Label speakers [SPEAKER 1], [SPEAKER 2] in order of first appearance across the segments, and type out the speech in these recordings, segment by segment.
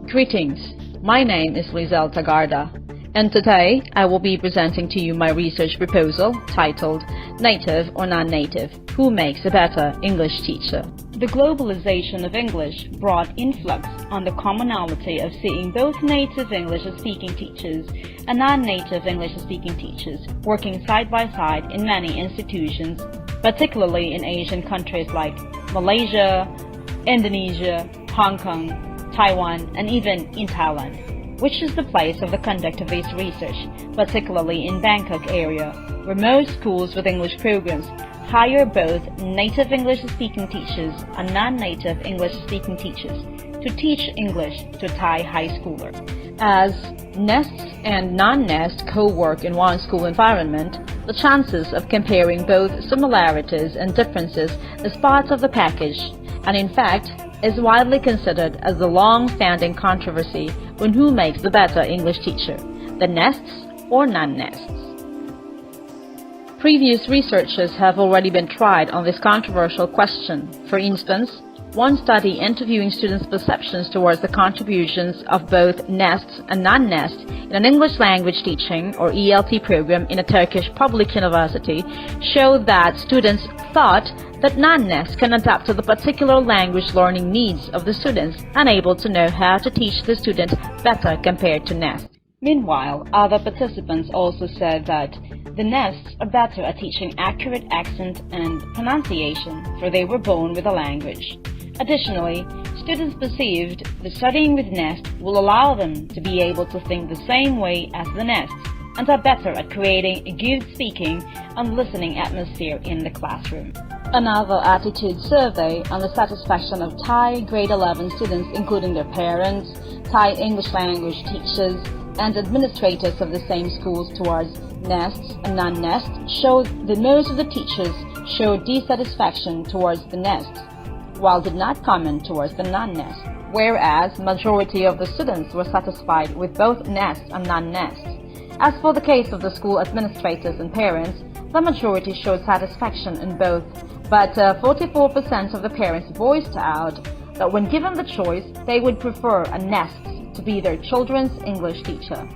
[SPEAKER 1] Greetings, my name is Lizelle Tagarda, and today I will be presenting to you my research proposal titled Native or Non-Native, Who Makes a Better English Teacher? The globalization of English brought influx on the commonality of seeing both native English-speaking teachers and non-native English-speaking teachers working side by side in many institutions, particularly in Asian countries like Malaysia, Indonesia, Hong Kong, Taiwan, and even in Thailand, which is the place of the conduct of this research, particularly in Bangkok area, where most schools with English programs hire both native English-speaking teachers and non-native English-speaking teachers to teach English to Thai high schoolers. As nests and non-nests co-work in one school environment, the chances of comparing both similarities and differences is part of the package, and in fact, is widely considered as the long-standing controversy on who makes the better English teacher, the nests or non-nests. Previous researches have already been tried on this controversial question. For instance, one study interviewing students' perceptions towards the contributions of both nests and non-nests in an English language teaching or ELT program in a Turkish public university showed that students thought that non-nests can adapt to the particular language learning needs of the students, unable to know how to teach the student better compared to nests. Meanwhile, other participants also said that the nests are better at teaching accurate accent and pronunciation, for they were born with a language. Additionally, students perceived that studying with nests will allow them to be able to think the same way as the nests, and are better at creating a good speaking and listening atmosphere in the classroom. Another attitude survey on the satisfaction of Thai grade 11 students, including their parents, Thai English language teachers, and administrators of the same schools towards nests and non-nests, showed that most of the teachers showed dissatisfaction towards the nests, while did not comment towards the non-nests, whereas majority of the students were satisfied with both nests and non-nests. As for the case of the school administrators and parents, the majority showed satisfaction in both, but 44% of the parents voiced out that when given the choice, they would prefer a nest to be their children's English teacher.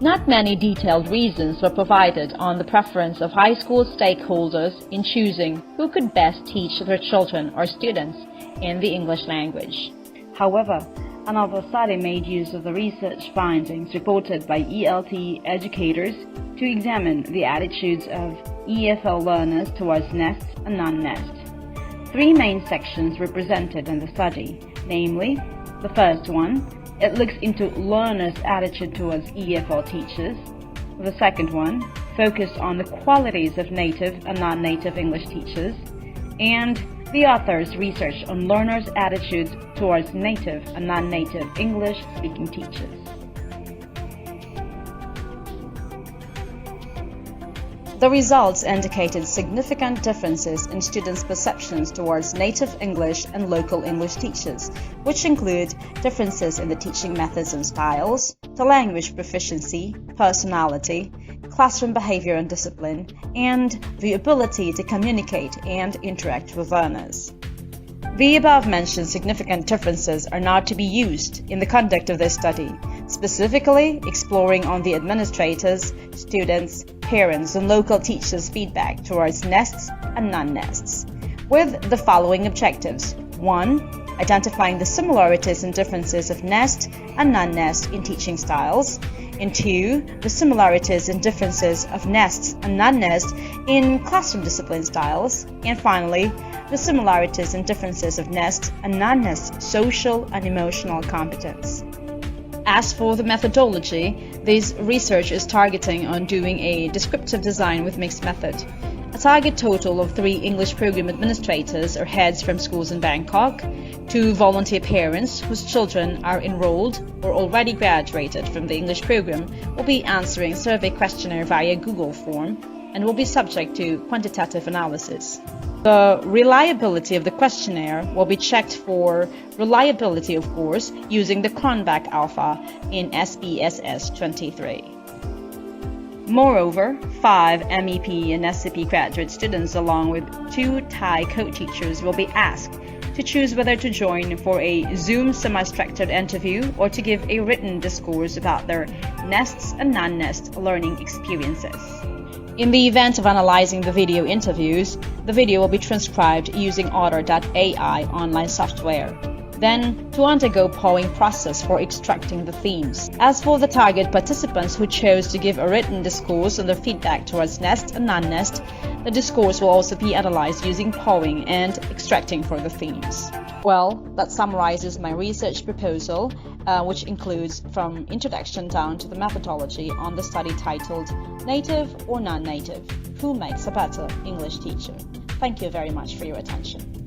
[SPEAKER 1] Not many detailed reasons were provided on the preference of high school stakeholders in choosing who could best teach their children or students in the English language. However, another study made use of the research findings reported by ELT educators to examine the attitudes of EFL learners towards nests and non-nests. Three main sections were presented in the study, namely, the first one, it looks into learners' attitude towards EFL teachers. The second one focused on the qualities of native and non-native English teachers, and the author's research on learners' attitudes towards native and non-native English-speaking teachers. The results indicated significant differences in students' perceptions towards native English and local English teachers, which include differences in the teaching methods and styles, the language proficiency, personality, classroom behavior and discipline, and the ability to communicate and interact with learners. The above-mentioned significant differences are not to be used in the conduct of this study, specifically exploring on the administrators, students, parents, and local teachers' feedback towards nests and non-nests, with the following objectives. 1. Identifying the similarities and differences of nest and non-nest in teaching styles, and 2. The similarities and differences of nests and non-nest in classroom discipline styles, and finally, the similarities and differences of nest and non-nest social and emotional competence. As for the methodology, this research is targeting on doing a descriptive design with mixed method. A target total of 3 English program administrators or heads from schools in Bangkok, 2 volunteer parents whose children are enrolled or already graduated from the English program will be answering survey questionnaire via Google form and will be subject to quantitative analysis. The reliability of the questionnaire will be checked for reliability, of course, using the Cronbach alpha in SPSS 23. Moreover, 5 MEP and SCP graduate students along with 2 Thai co-teachers will be asked to to choose whether to join for a Zoom semi-structured interview or to give a written discourse about their nests and non-nest learning experiences. In the event of analyzing the video interviews, the video will be transcribed using Otter.ai online software, then to undergo polling process for extracting the themes. As for the target participants who chose to give a written discourse on their feedback towards nest and non-nest, the discourse will also be analyzed using polling and extracting for the themes. Well, that summarizes my research proposal, which includes from introduction down to the methodology on the study titled Native or Non-Native? Who Makes a Better English Teacher? Thank you very much for your attention.